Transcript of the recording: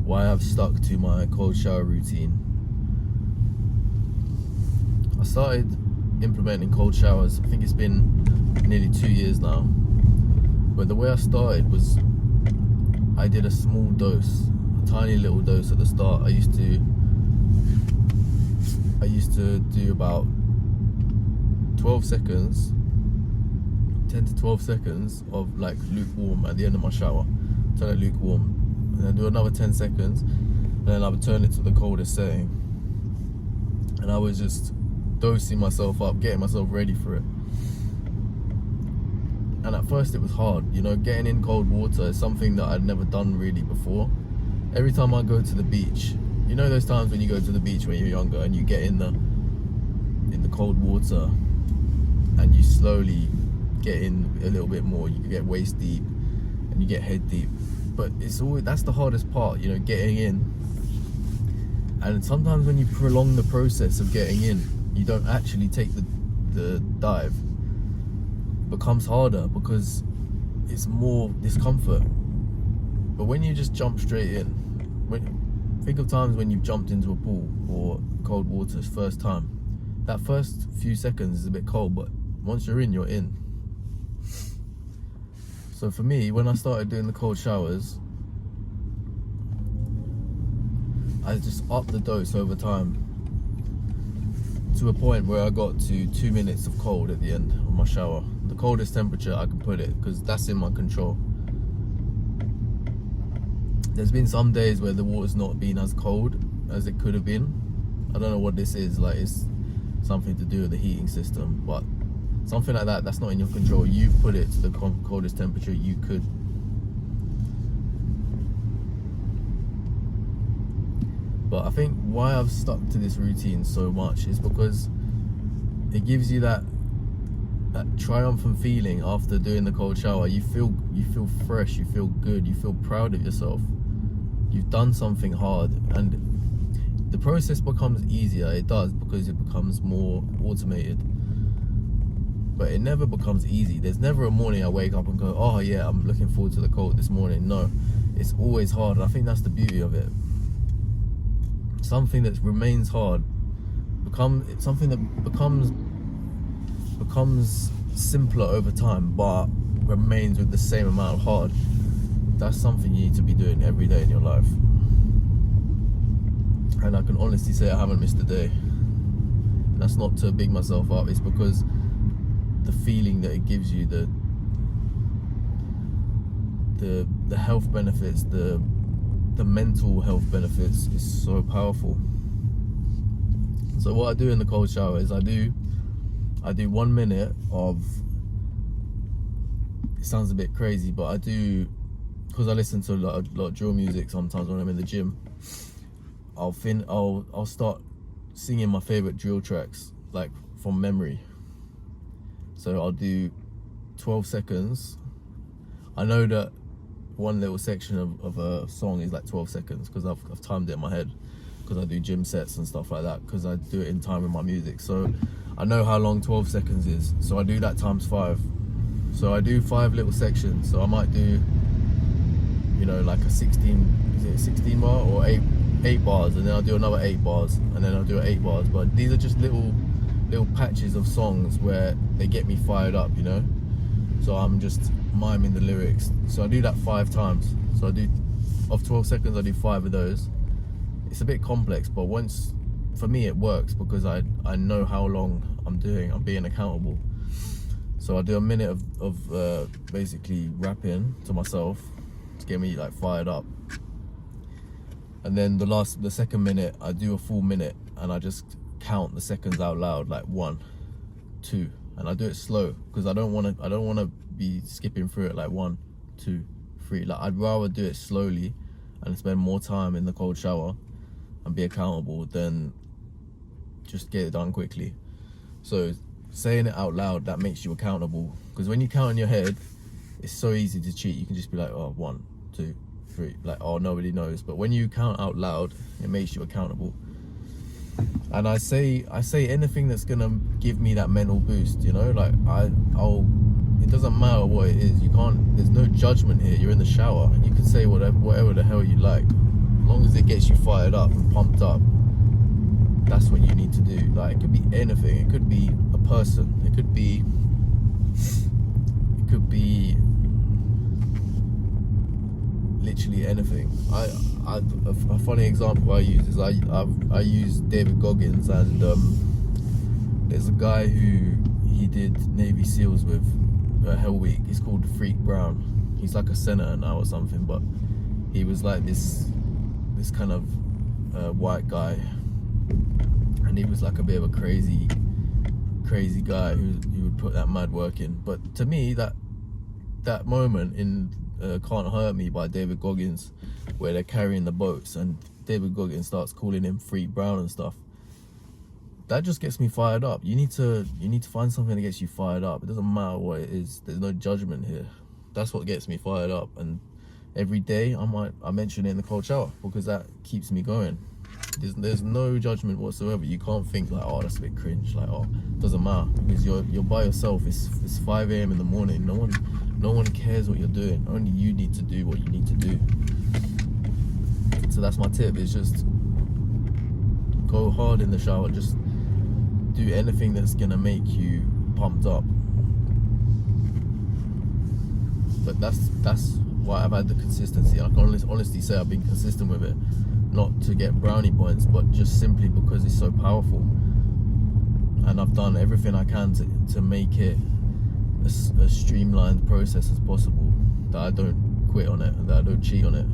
why I've stuck to my cold shower routine. I started implementing cold showers, I think it's been nearly 2 years now. But the way I started was I did a small dose, a tiny little dose at the start. I used to do about 12 seconds, 10 to 12 seconds of like lukewarm at the end of my shower. Turn it lukewarm, and then do another 10 seconds, and then I would turn it to the coldest setting. And I was just dosing myself up, getting myself ready for it. And at first it was hard, you know, getting in cold water is something that I'd never done really before. Every time I go to the beach, you know those times when you go to the beach when you're younger and you get in the cold water and you slowly get in a little bit more, you get waist deep and you get head deep. But it's always, that's the hardest part, you know, getting in. And sometimes when you prolong the process of getting in, you don't actually take the dive. It becomes harder because it's more discomfort. But when you just jump straight in, think of times when you've jumped into a pool or cold water first time. That first few seconds is a bit cold, but once you're in, you're in. So for me, when I started doing the cold showers, I just upped the dose over time to a point where I got to 2 minutes of cold at the end of my shower. The coldest temperature I can put it, because that's in my control. There's been some days where the water's not been as cold as it could have been. I don't know what this is, like it's something to do with the heating system, but something like that, that's not in your control. You put it to the coldest temperature you could. But I think why I've stuck to this routine so much is because it gives you that triumphant feeling after doing the cold shower. You feel fresh, you feel good, you feel proud of yourself. You've done something hard, and the process becomes easier. It does, because it becomes more automated. But it never becomes easy. There's never a morning I wake up and go, oh yeah, I'm looking forward to the cold this morning. No, it's always hard, and I think that's the beauty of it. Something that remains hard something that becomes simpler over time, but remains with the same amount of hard. That's something you need to be doing every day in your life. And I can honestly say I haven't missed a day. And that's not to big myself up, it's because the feeling that it gives you, the health benefits, the mental health benefits is so powerful. So what I do in the cold shower is I do 1 minute of, it sounds a bit crazy, but I do, because I listen to a lot of drill music sometimes when I'm in the gym, I'll start singing my favorite drill tracks, like from memory. So I'll do 12 seconds. I know that one little section of a song is like 12 seconds because I've timed it in my head, because I do gym sets and stuff like that, because I do it in time with my music. So I know how long 12 seconds is. So I do that times 5. So I do 5 little sections. So I might do, you know, like a 16 bar or 8 bars, and then I'll do another 8 bars, and then I'll do 8 bars. But these are just little patches of songs where they get me fired up, you know. So I'm just miming the lyrics. So I do that 5 times. So I do, of 12 seconds, I do 5 of those. It's a bit complex, but for me it works, because I know how long I'm being accountable. So I do a minute of basically rapping to myself to get me like fired up. And then the second minute, I do a full minute, and I just count the seconds out loud, like 1, 2, and I do it slow, because I don't want to be skipping through it like 1, 2, 3. Like, I'd rather do it slowly and spend more time in the cold shower and be accountable than just get it done quickly. So saying it out loud, that makes you accountable, because when you count in your head, it's so easy to cheat. You can just be like, oh, 1, 2, 3, like, oh, nobody knows. But when you count out loud, it makes you accountable. And I say anything that's gonna give me that mental boost, you know, like it doesn't matter what it is. There's no judgment here. You're in the shower, you can say whatever the hell you like. long as it gets you fired up and pumped up, that's what you need to do. Like, it could be anything. It could be a person. It could be literally anything. A funny example I use is I use David Goggins, and there's a guy who he did Navy SEALs with Hell Week. He's called Freak Brown. He's like a senator now or something, but he was like this kind of white guy, and he was like a bit of a crazy guy who would put that mad work in. But to me, that moment in Can't Hurt Me by David Goggins, where they're carrying the boats and David Goggins starts calling him Freak Brown and stuff, that just gets me fired up. You need to find something that gets you fired up. It doesn't matter what it is. There's no judgment here. That's what gets me fired up. And every day I mention it in the cold shower, because that keeps me going. There's no judgment whatsoever. You can't think like, oh, that's a bit cringe. Like, oh, it doesn't matter, because you're by yourself. It's 5 a.m. in the morning. No one cares what you're doing. Only you need to do what you need to do. So that's my tip. Is just go hard in the shower. Just do anything that's gonna make you pumped up. But that's why I've had the consistency. I can honestly say I've been consistent with it, not to get brownie points, but just simply because it's so powerful. And I've done everything I can to make it a streamlined process as possible, that I don't quit on it and that I don't cheat on it.